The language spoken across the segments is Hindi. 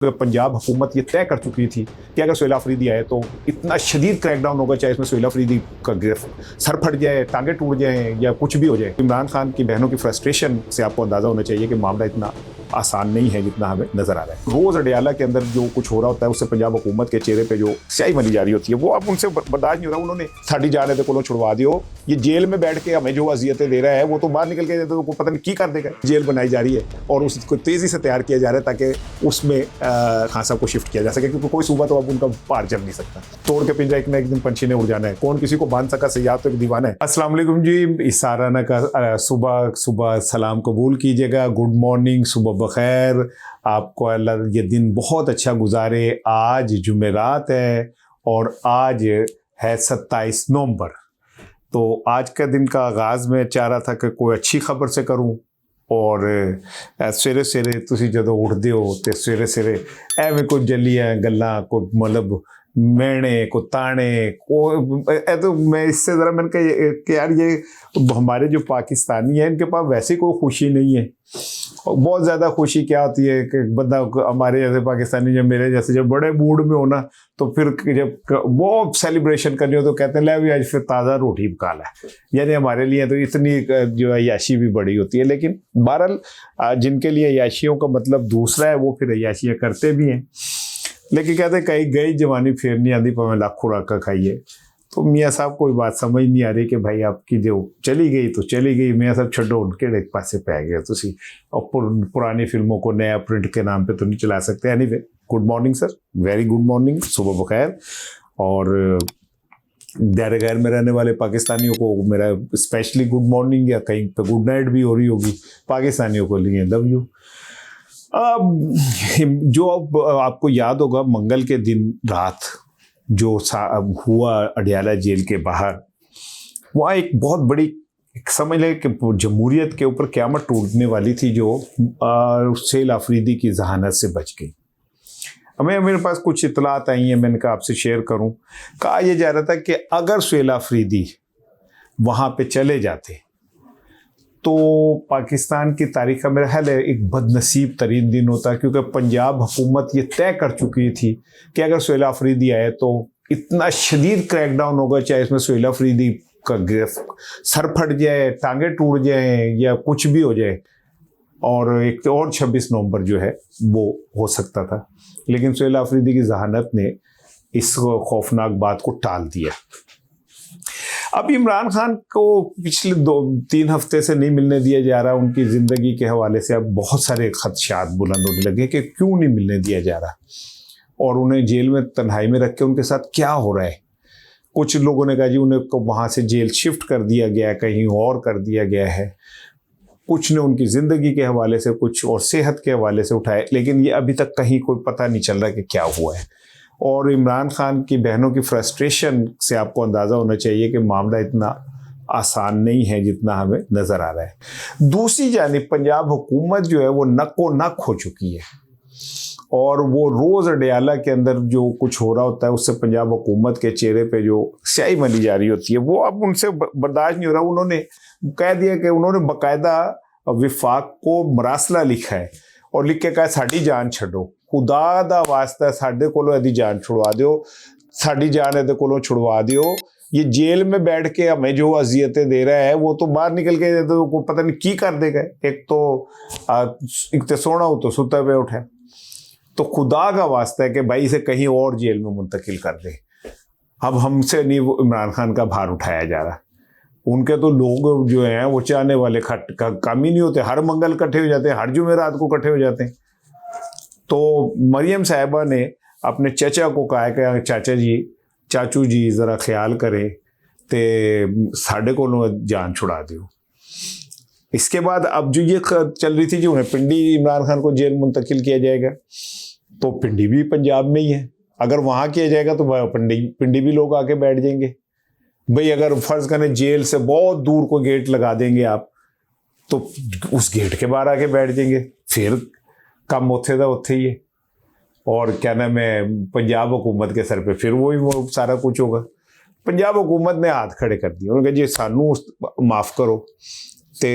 पंजाब हुकूमत ये तय कर चुकी थी कि अगर सुहेल अफरीदी आए तो इतना शदीद क्रैकडाउन होगा, चाहे इसमें सुहेल अफरीदी का सर फट जाए, टांगे टूट जाए या कुछ भी हो जाए। इमरान खान की बहनों की फ्रस्ट्रेशन से आपको अंदाज़ा होना चाहिए कि मामला इतना आसान नहीं है जितना हमें नजर आ रहा है। रोज़ अडियाला के अंदर जो कुछ हो रहा होता है उससे पंजाब हुकूमत के चेहरे पे जो स्याही मली जा रही होती है वो अब उनसे बर्दाश्त नहीं हो रहा। उन्होंने साड़ी जाने थे को छुड़वा दियो, ये जेल में बैठ के हमें जो अजियतें दे रहा है वो तो बाहर निकल के तो पता नहीं की कर देगा। जेल बनाई जा रही है और उसको तेज़ी से तैयार किया जा रहा है ताकि उसमें खान साहब को शिफ्ट किया जा सके, क्योंकि कोई सूबा तो अब उनका पार चल नहीं सकता। तोड़ के पिंजरा एक दिन पंछी ने उड़ जाना है, कौन किसी को बांध सका, सयाद तो एक दीवाना है। अस्सलाम वालेकुम जी, इस साराना का सुबह सुबह सलाम कबूल कीजिएगा। गुड मॉर्निंग, सुबह बखैर, आपको अल्लाह ये दिन बहुत अच्छा गुजारे। आज जुमेरात है और आज है 27 नवंबर। तो आज का दिन का आगाज़ में चाह रहा था कि कोई अच्छी खबर से करूं और सवेरे सवेरे तुसी जदों उठदे हो तो सवेरे सवेरे एवं कोई जलियां गल्लां, कोई मतलब मेहने को ताने को, तो मैं इससे ज़रा मैंने कहा कि यार ये हमारे जो पाकिस्तानी हैं इनके पास वैसे कोई खुशी नहीं है। बहुत ज़्यादा खुशी क्या होती है कि बंदा हमारे जैसे पाकिस्तानी जब मेरे जैसे जब बड़े मूड में हो ना तो फिर जब वो सेलिब्रेशन करनी हो तो कहते हैं ले भी आज फिर ताज़ा रोटी पका ला। यानी हमारे लिए तो इतनी जो अय्याशी भी बड़ी होती है, लेकिन बहरहाल जिनके लिए अय्याशियों का मतलब दूसरा है वो फिर अय्याशियाँ करते भी हैं। लेकिन कहते हैं कहीं गई जवानी फिर नहीं आती पर मैं लाखों राका खाइए। तो मियाँ साहब कोई बात समझ नहीं आ रही कि भाई आपकी जो चली गई तो चली गई, मियाँ साहब छड्डो उनके पासे पै गए तुसी और पुरानी फिल्मों को नया प्रिंट के नाम पे तो नहीं चला सकते। Anyway, good morning sir, very good morning, सुबह बखैर। और दायरे गैर में रहने वाले पाकिस्तानियों को मेरा स्पेशली गुड मॉर्निंग, या कहीं पे गुड नाइट भी हो रही होगी पाकिस्तानियों को लिए लव यू। जो आपको याद होगा मंगल के दिन रात जो हुआ अडियाला जेल के बाहर, वहाँ एक बहुत बड़ी समझ लें कि जमहूरियत के ऊपर क़यामत टूटने वाली थी जो सुहेल अफरीदी की जहानत से बच गई। मेरे पास कुछ इतलात आई हैं, मैंने कहा आपसे शेयर करूं। कहा यह जा रहा था कि अगर सुहेल अफरीदी वहाँ पे चले जाते तो पाकिस्तान की तारीख का मेरा ख्याल है एक बदनसीब तरीन दिन होता, क्योंकि पंजाब हुकूमत ये तय कर चुकी थी कि अगर सुहेल अफरीदी आए तो इतना शदीद क्रैकडाउन होगा, चाहे इसमें सुहेल अफरीदी का सर फट जाए, टांगे टूट जाए या कुछ भी हो जाए। और एक और 26 नवंबर जो है वो हो सकता था, लेकिन सुहेल अफरीदी की जहानत ने इस खौफनाक बात को टाल दिया। अब इमरान खान को पिछले 2-3 हफ्ते से नहीं मिलने दिया जा रहा। उनकी ज़िंदगी के हवाले से अब बहुत सारे खदशात बुलंद होने लगे कि क्यों नहीं मिलने दिया जा रहा और उन्हें जेल में तन्हाई में रख के उनके साथ क्या हो रहा है। कुछ लोगों ने कहा जी उन्हें वहाँ से जेल शिफ्ट कर दिया गया है, कहीं और कर दिया गया है। कुछ ने उनकी ज़िंदगी के हवाले से, कुछ और सेहत के हवाले से उठाए, लेकिन ये अभी तक कहीं कोई पता नहीं चल रहा कि क्या हुआ है। और इमरान खान की बहनों की फ्रस्ट्रेशन से आपको अंदाज़ा होना चाहिए कि मामला इतना आसान नहीं है जितना हमें नज़र आ रहा है। दूसरी जानिब पंजाब हुकूमत जो है वो नक्को नक हो चुकी है और वो रोज़ अडियाला के अंदर जो कुछ हो रहा होता है उससे पंजाब हुकूमत के चेहरे पे जो स्याही मली जा रही होती है वो अब उनसे बर्दाश्त नहीं हो रहा। उन्होंने कह दिया कि उन्होंने बाकायदा विफाक को मरासला लिखा है और लिख के कहा साड़ी जान छड्डो, खुदा दा वास्ता साडे कोलों यदि जान छुड़वा दियो, साड़ी जान यदि कोलों छुड़वा दियो। ये जेल में बैठ के हमें जो अजियतें दे रहा है वो तो बाहर निकल के तो पता नहीं की कर देगा। एक तो सोना हो तो सुता पे उठे, तो खुदा का वास्ता है कि भाई इसे कहीं और जेल में मुंतकिल कर दे। अब हमसे नहीं वो इमरान खान का भार उठाया जा रहा। उनके तो लोग जो हैं वो चाहने वाले कम ही नहीं होते, हर मंगल इकट्ठे हो जाते हैं, हर जुमेरात को इकट्ठे हो जाते हैं। तो मरियम साहिबा ने अपने चचा को कहा है कि चाचा जी, चाचू जी ज़रा ख्याल करें तो साढ़े को जान छुड़ा दियो। इसके बाद अब जो ये चल रही थी जो उन्हें पिंडी इमरान खान को जेल मुंतकिल किया जाएगा, तो पिंडी भी पंजाब में ही है। अगर वहाँ किया जाएगा तो पिंडी भी लोग आके बैठ जाएंगे। भाई अगर फ़र्ज़ करें जेल से बहुत दूर को गेट लगा देंगे आप, तो उस गेट के बाहर आके बैठ जाएंगे, फिर कम उत्थे दा उत्थे ही है। और क्या नाम है, पंजाब हुकूमत के सर पे फिर वो सारा कुछ होगा। पंजाब हुकूमत ने हाथ खड़े कर दिए, उन्होंने कहा जी सानू माफ़ करो तो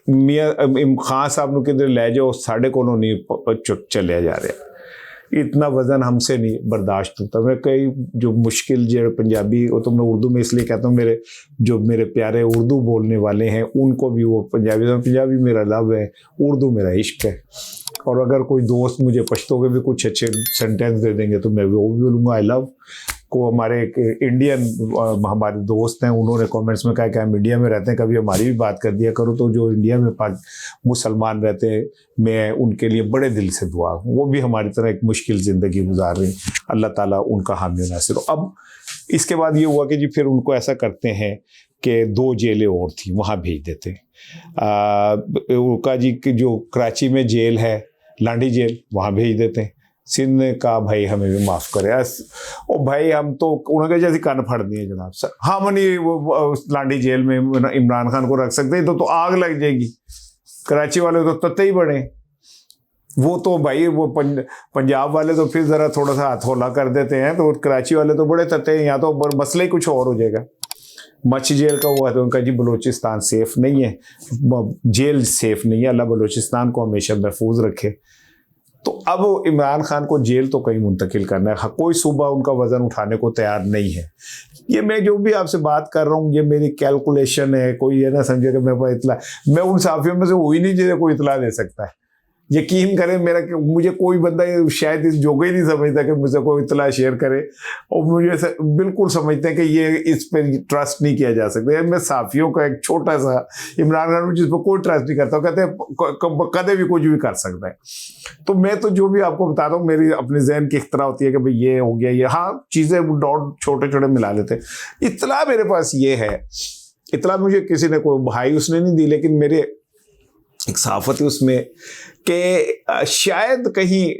मियाँ खान साहब नूं किधर लै जाओ, साढ़े कोलों नहीं चलिया जा रहा। इतना वज़न हमसे नहीं बर्दाश्त होता। मैं कई जो मुश्किल जो पंजाबी, वो तो मैं उर्दू में इसलिए कहता हूँ, मेरे प्यारे उर्दू बोलने वाले हैं उनको भी वो पंजाबी मेरा लव है, उर्दू मेरा इश्क है। और अगर कोई दोस्त मुझे पश्तो के भी कुछ अच्छे सेंटेंस दे देंगे तो मैं वो भी बोलूँगा आई लव को। हमारे एक इंडियन हमारे दोस्त हैं, उन्होंने कमेंट्स में कहा कि हम इंडिया में रहते हैं, कभी हमारी भी बात कर दिया करो। तो जो इंडिया में मुसलमान रहते हैं, मैं उनके लिए बड़े दिल से दुआ, वो भी हमारी तरह एक मुश्किल ज़िंदगी गुजार रहे हैं, अल्लाह ताला उनका हामी नासिर हो। अब इसके बाद ये हुआ कि जी फिर उनको ऐसा करते हैं कि 2 जेलें और थी वहाँ भेज देते। उनका जी जो कराची में जेल है, लांडी जेल, वहाँ भेज देते हैं। सिंध ने कहा भाई हमें भी माफ़ करे। ओ भाई हम तो उन्होंने जैसे कान फाड़ दिए जनाब सर, हम नहीं वो लांडी जेल में इमरान खान को रख सकते, तो आग लग जाएगी। कराची वाले तो तत्ते ही बड़े, वो तो भाई वो पंजाब वाले तो फिर ज़रा थोड़ा सा हाथ होला कर देते हैं, तो कराची वाले तो बड़े तत्ते हैं। यहाँ तो मसला ही कुछ और हो जाएगा। मच्छी जेल का हुआ तो उनका जी बलूचिस्तान सेफ़ नहीं है, जेल सेफ़ नहीं है, अल्लाह बलूचिस्तान को हमेशा महफूज रखे। तो अब इमरान खान को जेल तो कहीं मुंतकिल करना है, कोई सूबा उनका वज़न उठाने को तैयार नहीं है। ये मैं जो भी आपसे बात कर रहा हूँ, ये मेरी कैलकुलेशन है, कोई ये ना समझे कि मेरे पास इतला, मैं उन साफियों में से हुई नहीं जिसे कोई इतला दे सकता है। यकीन करें मुझे कोई बंदा शायद इस जोगे ही नहीं समझता कि मुझे कोई इतला शेयर करे, और मुझे बिल्कुल समझते हैं कि ये इस पर ट्रस्ट नहीं किया जा सकता। मैं साफियों का एक छोटा सा इमरान खान जिस पर कोई ट्रस्ट नहीं करता, कहते हैं कदे भी कुछ भी कर सकता है। तो मैं तो जो भी आपको बताता हूँ, मेरी अपने जहन की इख्तरा होती है कि भाई ये हो गया, ये हाँ चीज़ें डॉट छोटे छोटे मिला लेते। इतला मेरे पास ये है, इतला मुझे किसी ने, कोई भाई उसने नहीं दी, लेकिन मेरे एक सहाफ़त है उसमें कि शायद कहीं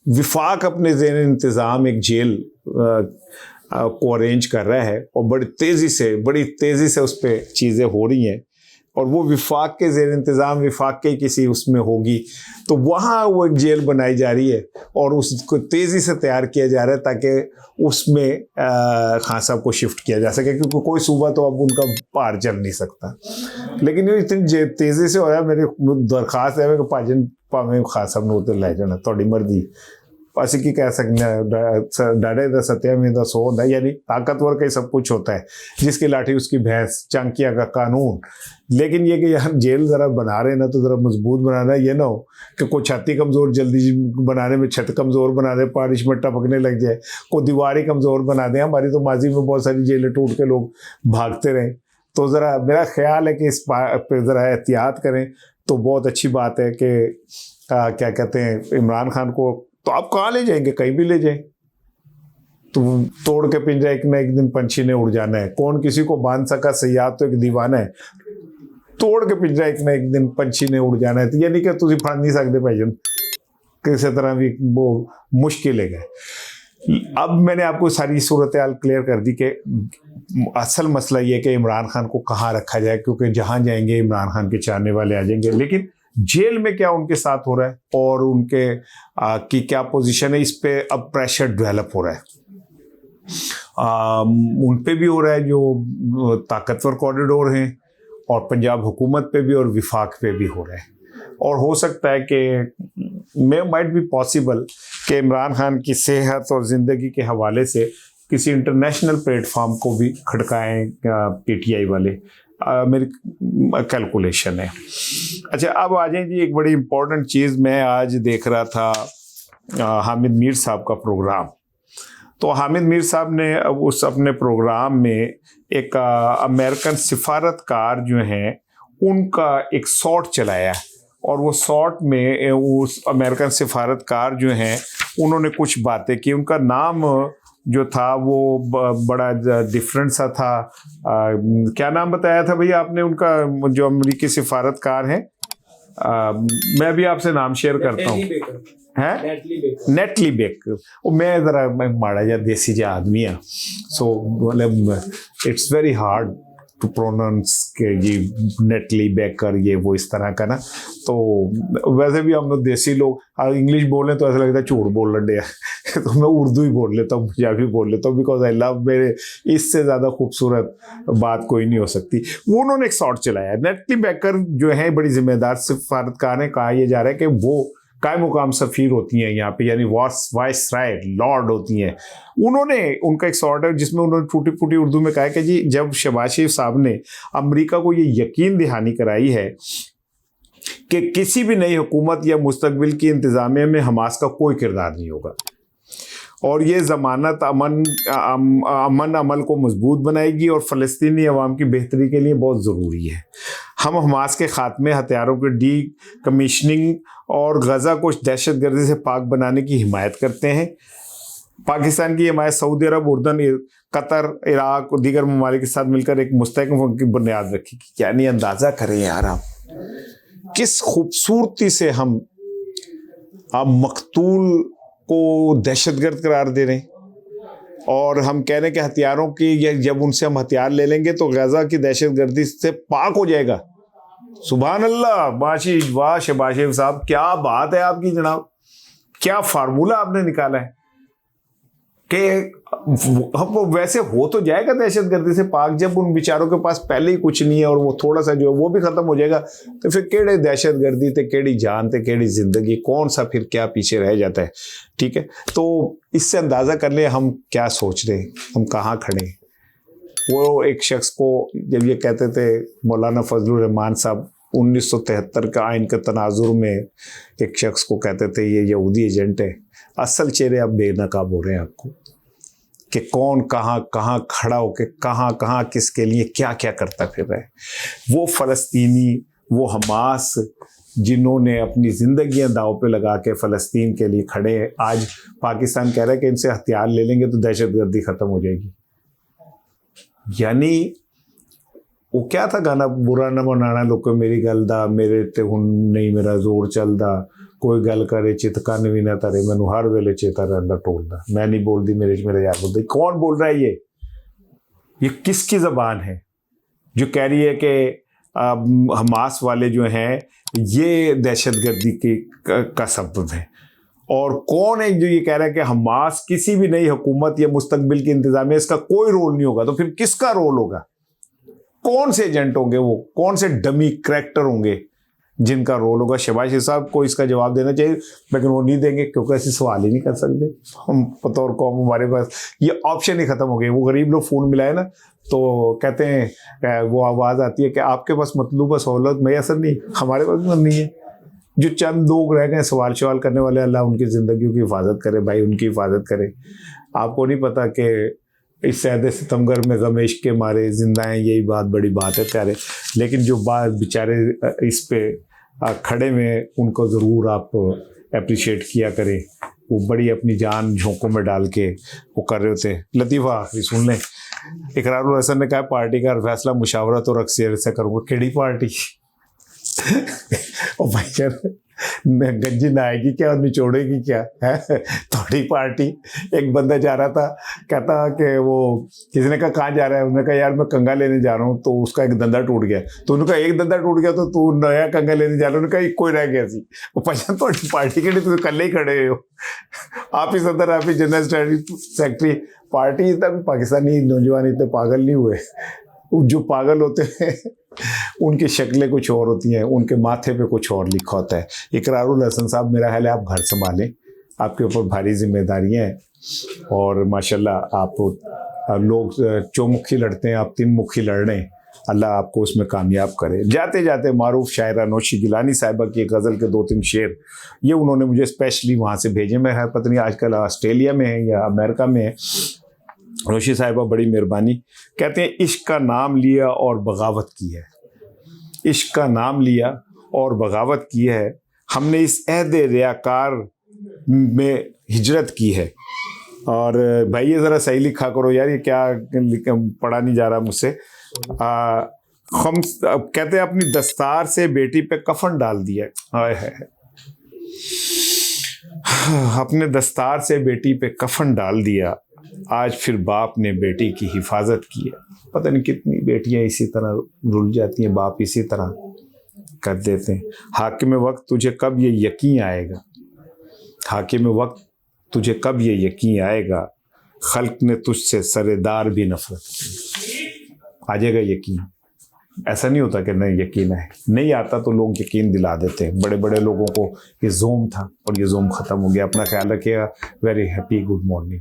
विफाक अपने ज़ेन इंतज़ाम एक जेल को अरेंज कर रहा है, और बड़ी तेज़ी से उस पर चीज़ें हो रही हैं, और वो विफाक के ज़ेर इंतज़ाम विफाक के किसी उसमें होगी, तो वहाँ वो एक जेल बनाई जा रही है और उसको तेज़ी से तैयार किया जा रहा है ताकि उसमें खान साहब को शिफ्ट किया जा सके, क्योंकि कोई सूबा तो अब उनका पार चल नहीं सकता। लेकिन ये इतनी तेज़ी से होया, मेरी दरख्वास्त है कि भाजन भावें खान साहब ने उधर लै जाना, थोड़ी मर्जी। ਅਸੀਂ ਕੀ ਕਹਿ सकते हैं, डाढ़े दा सत्या में दा सो होता है, यानी ताकतवर का ही सब कुछ होता है, जिसकी लाठी उसकी भैंस, चांकिया का कानून। लेकिन ये कि यार जेल ज़रा बना रहे ना तो ज़रा मजबूत बनाना है, ये ना हो कि कोई छाती कमज़ोर जल्दी बनाने में छत कमज़ोर बना दे, बारिश में टपकने लग जाए, कोई दीवार ही कमज़ोर बना दे। हमारी तो माजी में बहुत सारी जेलें टूट के लोग भागते रहे। तो ज़रा मेरा ख्याल है कि इस पर ज़रा एहतियात करें तो बहुत अच्छी बात है कि क्या कहते हैं, इमरान खान को तो आप कहाँ ले जाएंगे, कहीं भी ले जाएं, तो तोड़ के पिंजरा एक ना एक दिन पंछी ने उड़ जाना है। कौन किसी को बांध सका, सयाद तो एक दीवाना है, तोड़ के पिंजरा एक ना एक दिन पंछी ने उड़ जाना है। तो यानी कि तुम फड़ नहीं सकते भाईजन, किसी तरह भी वो मुश्किल है। अब मैंने आपको सारी सूरत हाल क्लियर कर दी कि असल मसला ये कि इमरान खान को कहाँ रखा जाए, क्योंकि जहाँ जाएंगे इमरान खान के चाहने वाले आ जाएंगे। लेकिन जेल में क्या उनके साथ हो रहा है और उनके की क्या पोजीशन है, इस पे अब प्रेशर डेवलप हो रहा है। उन पे भी हो रहा है जो ताकतवर कॉरिडोर हैं, और पंजाब हुकूमत पे भी और विफाक पे भी हो रहा है। और हो सकता है कि माइट बी पॉसिबल कि इमरान खान की सेहत और ज़िंदगी के हवाले से किसी इंटरनेशनल प्लेटफॉर्म को भी खड़काएं पीटीआई वाले, मेरी कैलकुलेशन है। अच्छा, अब आ जाए जी एक बड़ी इम्पोर्टेंट चीज़। मैं आज देख रहा था हामिद मीर साहब का प्रोग्राम। तो हामिद मीर साहब ने उस अपने प्रोग्राम में एक अमेरिकन सिफारतकार जो हैं उनका एक शॉट चलाया, और वो शॉट में उस अमेरिकन सिफारतकार जो हैं उन्होंने कुछ बातें की। उनका नाम जो था वो बड़ा डिफरेंट सा था। क्या नाम बताया था भैया आपने उनका, जो अमेरिकी सिफारतकार हैं? मैं भी आपसे नाम शेयर करता हूँ, हैं नेटली बेकर। मैं ज़रा माड़ा या देसी जा आदमी है, सो मतलब it's very hard to pronounce के जी नेटली बेकर, ये वो इस तरह का ना। तो वैसे भी हम लोग देसी लोग इंग्लिश बोलें तो ऐसा लगता है झूठ बोल रहे हैं तो मैं उर्दू ही बोल लेता हूँ, पंजाबी बोल लेता हूँ, बिकॉज आई लव, मेरे इससे ज़्यादा खूबसूरत बात कोई नहीं हो सकती। वो उन्होंने एक शॉट चलाया। नेटली बेकर जो है बड़ी जिम्मेदार सिफारतकार ने, कहा यह जा रहा है कि वो काय मुकाम सफ़ीर होती हैं यहाँ पे, यानी वाइस राय लॉर्ड होती हैं, उन्होंने उनका एक सॉर्ट है जिसमें उन्होंने टूटी फूटी उर्दू में कहा कि जी जब शहबाज शरीफ साहब ने अमेरिका को ये यकीन दहानी कराई है कि किसी भी नई हुकूमत या मुस्तकबिल की इंतज़ामिया में हमास का कोई किरदार नहीं होगा और ये ज़मानत अमन अमल को मजबूत बनाएगी और फ़लस्तीनी अवाम की बेहतरी के लिए बहुत ज़रूरी है। हम हमास के ख़ात्मे, हथियारों के डी कमीशनिंग और गज़ा को दहशतगर्दी से पाक बनाने की हिमायत करते हैं। पाकिस्तान की हिमायत सऊदी अरब, उर्दन, कतर, इराक और दीगर ममालिक के साथ मिलकर एक मुस्तहकम की बुनियाद रखेगी। यानी अंदाज़ा करें यार आप किस खूबसूरती से हम मकतूल को दहशतगर्द करार दे रहे हैं और हम कह रहे हैं कि हथियारों की, जब उनसे हम हथियार ले लेंगे तो गजा की दहशतगर्दी से पाक हो जाएगा। सुभान अल्लाह, वाह शहबाज शरीफ साहब, क्या बात है आपकी जनाब, क्या फार्मूला आपने निकाला है कि हम वैसे हो तो जाएगा दहशतगर्दी से पाक जब उन बेचारों के पास पहले ही कुछ नहीं है और वो थोड़ा सा जो है वो भी खत्म हो जाएगा, तो फिर केड़े दहशतगर्दी थे, केड़ी जान थे, केड़ी जिंदगी, कौन सा फिर क्या पीछे रह जाता है। ठीक है, तो इससे अंदाज़ा कर ले हम क्या सोच रहे, हम कहाँ खड़े। वो एक शख्स को जब ये कहते थे मौलाना फजलुर रहमान साहब 1973 का आइन के तनाजुर में एक शख्स को कहते थे ये यहूदी एजेंट है, असल चेहरे अब बेनकाब हो रहे हैं आपको कि कौन कहाँ कहाँ खड़ा होकर कहाँ किसके लिए क्या क्या करता फिर रहा है। वो फ़लस्तीनी, वो हमास जिन्होंने अपनी ज़िंदगियां दाव पे लगा के फ़लस्तीन के लिए खड़े हैं, आज पाकिस्तान कह रहा है कि इनसे हथियार ले लेंगे तो दहशतगर्दी ख़त्म हो जाएगी। यानी वो क्या था गाना, बुरा न मनाना लोगों मेरी गल दा, मेरे ते हुन नहीं मेरा जोर चलदा, कोई गल करे चितका भी ना तारे, मैनू हर वेले चेता रहता टोलदा, मैं नहीं बोलती मेरा यार बोलता। कौन बोल रहा है ये किसकी ज़बान है जो कह रही है कि हमास वाले जो हैं ये दहशतगर्दी का सबब है? और कौन है जो ये कह रहा है कि हमास किसी भी नई हुकूमत या मुस्तकबिल की इंतज़ामिया इसका कोई रोल नहीं होगा? तो फिर किसका रोल होगा? कौन से एजेंट होंगे वो, कौन से डमी करैक्टर होंगे जिनका रोल होगा? शहबाज शरीफ साहब को इसका जवाब देना चाहिए, लेकिन वो नहीं देंगे क्योंकि ऐसे सवाल ही नहीं कर सकते हम बतौर कौम, हमारे पास ये ऑप्शन ही ख़त्म हो गए। वो गरीब लोग फ़ोन मिलाए ना तो कहते हैं, वो आवाज़ आती है कि आपके पास मतलूबा सहूलत मैसर नहीं, हमारे पास भी नहीं है। जो चंद लोग रह गए सवाल करने वाले, अल्लाह उनकी ज़िंदगी की हिफाजत करे भाई, उनकी हिफाजत करे। आपको नहीं पता कि इस सैद सितमगर में गमेश के मारे जिंदा हैं, यही बात बड़ी बात है प्यारे। लेकिन जो बात बेचारे इस पे खड़े में, उनको ज़रूर आप अप्रिशिएट किया करें। वो बड़ी अपनी जान झोंकों में डाल के वो कर रहे होते। लतीफ़ा आखिरी सुन लें, इकरारुल हसन ने कहा पार्टी का फैसला मुशावरत और अक्सर से करूँगा। केड़ी पार्टी ओ भाई यार, गंजी ना आएगी क्या और निचोड़ेगी क्या है थोड़ी पार्टी। एक बंदा जा रहा था, कहता कि वो किसी ने कहा कहाँ जा रहा है, उन्होंने कहा यार मैं कंगा लेने जा रहा हूँ, तो उसका एक दंदा टूट गया। तो उन्होंने कहा एक दंदा टूट गया तो तू नया कंगा लेने जा रहा है? उन्होंने कहा कोई रह गया सी। वो पहचान थोड़ी पार्टी के लिए तुम कल ही खड़े हो, आप ही सदर, आप ही जनरल सेक्रेटरी। पार्टी तक पाकिस्तानी नौजवान इतने पागल नहीं हुए, जो पागल होते हैं उनकी शक्लें कुछ और होती हैं, उनके माथे पे कुछ और लिखा होता है। इकरारुल हसन साहब, मेरा ख्याल है आप घर संभालें, आपके ऊपर भारी जिम्मेदारियां हैं और माशाल्लाह आप लोग चौमुखी लड़ते हैं, आप 3 मुखी लड़ रहे हैं। अल्लाह आपको उसमें कामयाब करे। जाते जाते मारूफ शायरा नौशी गिलानी साहिबा की गज़ल के 2-3 शेर ये उन्होंने मुझे स्पेशली वहाँ से भेजे। मैं है पता नहीं आजकल ऑस्ट्रेलिया में है या अमेरिका में है। नौशी साहिबा बड़ी मेहरबानी, कहते हैं इश्क का नाम लिया और बगावत की है, इश्क का नाम लिया और बगावत की है, हमने इस अहद रियाकार में हिजरत की है। और भाई ये ज़रा सही लिखा करो यार, ये क्या पढ़ा नहीं जा रहा मुझसे। हम कहते हैं अपनी दस्तार से बेटी पे कफन डाल दिया, हाय है अपने दस्तार से बेटी पे कफन डाल दिया, आज फिर बाप ने बेटी की हिफाजत की है। पता नहीं कितनी बेटियां इसी तरह रुल जाती हैं, बाप इसी तरह कर देते हैं। हाकिम वक्त तुझे कब ये यकीन आएगा, हाकिम वक्त तुझे कब ये यकीन आएगा, खल्क ने तुझसे सरेदार भी नफरत की। आ जाएगा यकीन, ऐसा नहीं होता कि नहीं यकीन है, नहीं आता तो लोग यकीन दिला देते हैं। बड़े बड़े लोगों को ये जोम था और ये जोम खत्म हो गया। अपना ख्याल रखिएगा। Very happy good morning.